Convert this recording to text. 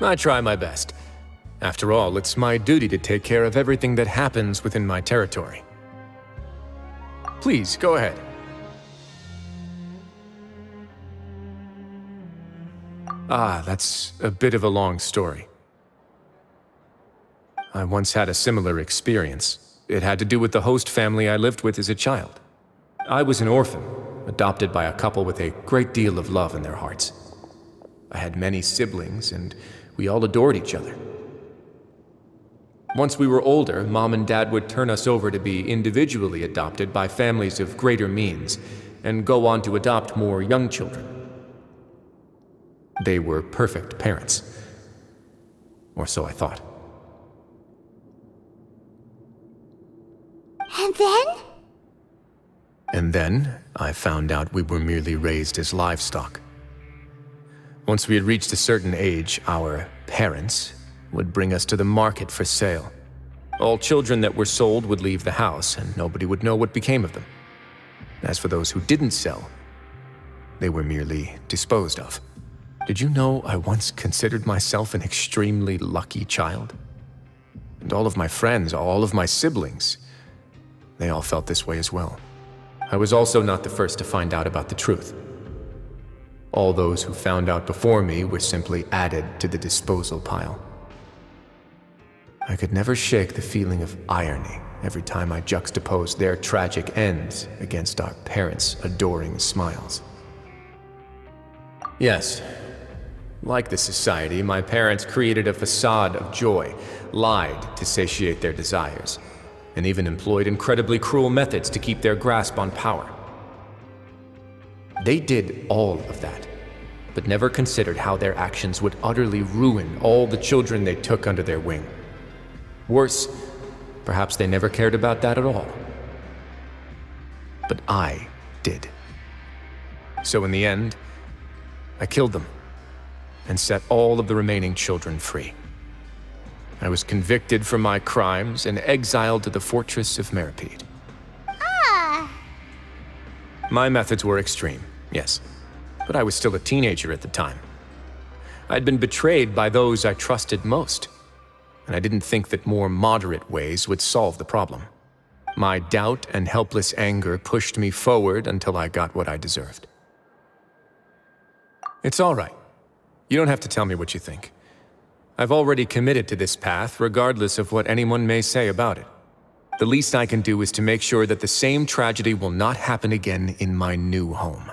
I try my best. After all, it's my duty to take care of everything that happens within my territory. Please, go ahead. That's a bit of a long story. I once had a similar experience. It had to do with the host family I lived with as a child. I was an orphan, adopted by a couple with a great deal of love in their hearts. I had many siblings, and we all adored each other. Once we were older, Mom and Dad would turn us over to be individually adopted by families of greater means, and go on to adopt more young children. They were perfect parents. Or so I thought. And then? And then, I found out we were merely raised as livestock. Once we had reached a certain age, our parents would bring us to the market for sale. All children that were sold would leave the house, and nobody would know what became of them. As for those who didn't sell, they were merely disposed of. Did you know I once considered myself an extremely lucky child? And all of my friends, all of my siblings, they all felt this way as well. I was also not the first to find out about the truth. All those who found out before me were simply added to the disposal pile. I could never shake the feeling of irony every time I juxtaposed their tragic ends against our parents' adoring smiles. Yes, like the society, my parents created a facade of joy, lied to satiate their desires, and even employed incredibly cruel methods to keep their grasp on power. They did all of that, but never considered how their actions would utterly ruin all the children they took under their wing. Worse, perhaps they never cared about that at all. But I did. So in the end, I killed them and set all of the remaining children free. I was convicted for my crimes and exiled to the fortress of Meripede. My methods were extreme, yes, but I was still a teenager at the time. I'd been betrayed by those I trusted most, and I didn't think that more moderate ways would solve the problem. My doubt and helpless anger pushed me forward until I got what I deserved. It's all right. You don't have to tell me what you think. I've already committed to this path, regardless of what anyone may say about it. The least I can do is to make sure that the same tragedy will not happen again in my new home.